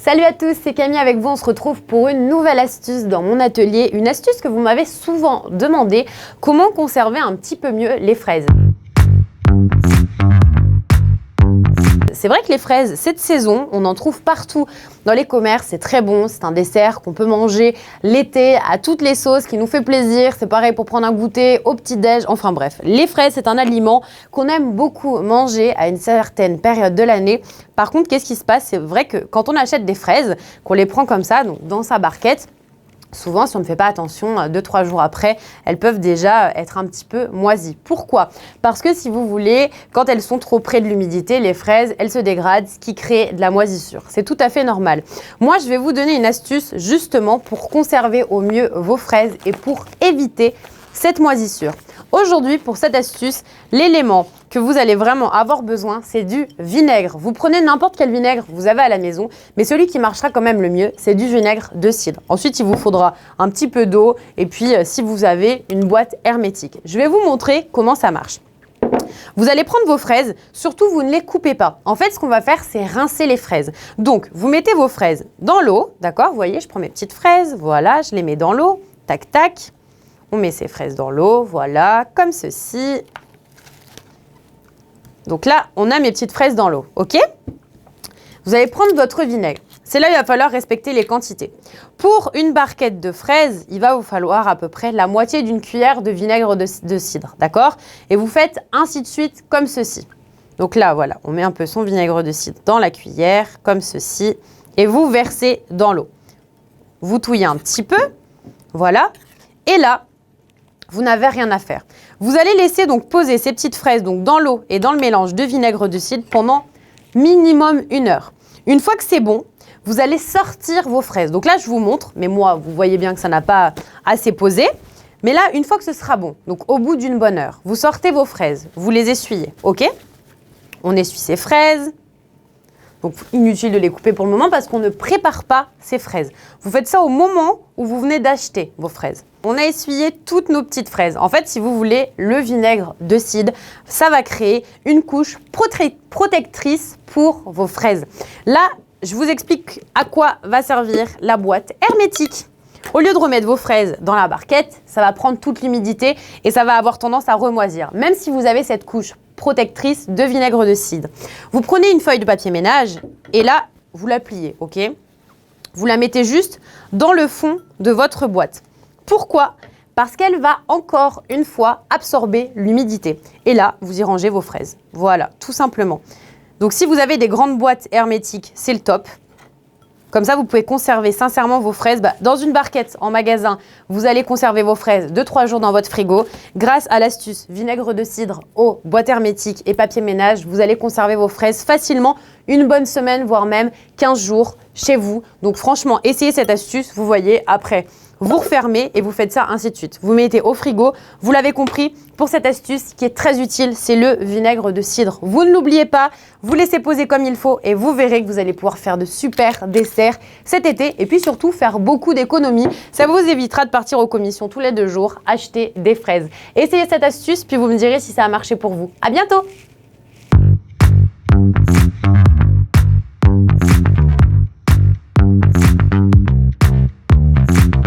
Salut à tous, c'est Camille avec vous. On se retrouve pour une nouvelle astuce dans mon atelier. Une astuce que vous m'avez souvent demandé, comment conserver un petit peu mieux les fraises. C'est vrai que les fraises, c'est de saison, on en trouve partout dans les commerces, c'est très bon, c'est un dessert qu'on peut manger l'été à toutes les sauces, qui nous fait plaisir, c'est pareil pour prendre un goûter au petit-déj, enfin bref. Les fraises, c'est un aliment qu'on aime beaucoup manger à une certaine période de l'année. Par contre, qu'est-ce qui se passe? C'est vrai que quand on achète des fraises, qu'on les prend comme ça, donc dans sa barquette, souvent, si on ne fait pas attention, 2-3 jours après, elles peuvent déjà être un petit peu moisies. Pourquoi? Parce que si vous voulez, quand elles sont trop près de l'humidité, les fraises, elles se dégradent, ce qui crée de la moisissure. C'est tout à fait normal. Moi, je vais vous donner une astuce justement pour conserver au mieux vos fraises et pour éviter cette moisissure. Aujourd'hui, pour cette astuce, l'élément que vous allez vraiment avoir besoin, c'est du vinaigre. Vous prenez n'importe quel vinaigre que vous avez à la maison, mais celui qui marchera quand même le mieux, c'est du vinaigre de cidre. Ensuite, il vous faudra un petit peu d'eau et puis si vous avez une boîte hermétique. Je vais vous montrer comment ça marche. Vous allez prendre vos fraises, surtout vous ne les coupez pas. En fait, ce qu'on va faire, c'est rincer les fraises. Donc, vous mettez vos fraises dans l'eau, d'accord? Vous voyez, je prends mes petites fraises, voilà, je les mets dans l'eau, tac, tac. On met ces fraises dans l'eau, voilà, comme ceci. Donc là, on a mes petites fraises dans l'eau, ok? Vous allez prendre votre vinaigre. C'est là où il va falloir respecter les quantités. Pour une barquette de fraises, il va vous falloir à peu près la moitié d'une cuillère de vinaigre de cidre, d'accord? Et vous faites ainsi de suite, comme ceci. Donc là, voilà, on met un peu son vinaigre de cidre dans la cuillère, comme ceci, et vous versez dans l'eau. Vous touillez un petit peu, voilà, et là, vous n'avez rien à faire. Vous allez laisser donc poser ces petites fraises donc dans l'eau et dans le mélange de vinaigre de cidre pendant minimum 1 heure. Une fois que c'est bon, vous allez sortir vos fraises. Donc là, je vous montre, mais moi, vous voyez bien que ça n'a pas assez posé. Mais là, une fois que ce sera bon, donc au bout d'une bonne heure, vous sortez vos fraises, vous les essuyez, ok? On essuie ces fraises. Donc, inutile de les couper pour le moment parce qu'on ne prépare pas ces fraises. Vous faites ça au moment où vous venez d'acheter vos fraises. On a essuyé toutes nos petites fraises. En fait, si vous voulez, le vinaigre de cidre, ça va créer une couche protectrice pour vos fraises. Là, je vous explique à quoi va servir la boîte hermétique. Au lieu de remettre vos fraises dans la barquette, ça va prendre toute l'humidité et ça va avoir tendance à remoisir, même si vous avez cette couche protectrice de vinaigre de cidre. Vous prenez une feuille de papier ménage et là, vous la pliez, ok? Vous la mettez juste dans le fond de votre boîte. Pourquoi? Parce qu'elle va encore une fois absorber l'humidité. Et là, vous y rangez vos fraises. Voilà, tout simplement. Donc, si vous avez des grandes boîtes hermétiques, c'est le top. Comme ça, vous pouvez conserver sincèrement vos fraises. Dans une barquette en magasin, vous allez conserver vos fraises 2-3 jours dans votre frigo. Grâce à l'astuce vinaigre de cidre, eau, boîte hermétique et papier ménage, vous allez conserver vos fraises facilement une bonne semaine, voire même 15 jours chez vous. Donc franchement, essayez cette astuce, vous voyez, après, vous refermez et vous faites ça ainsi de suite. Vous mettez au frigo, vous l'avez compris, pour cette astuce qui est très utile, c'est le vinaigre de cidre. Vous ne l'oubliez pas, vous laissez poser comme il faut et vous verrez que vous allez pouvoir faire de super desserts cet été et puis surtout faire beaucoup d'économies. Ça vous évitera de partir aux commissions tous les 2 jours, acheter des fraises. Essayez cette astuce puis vous me direz si ça a marché pour vous. À bientôt!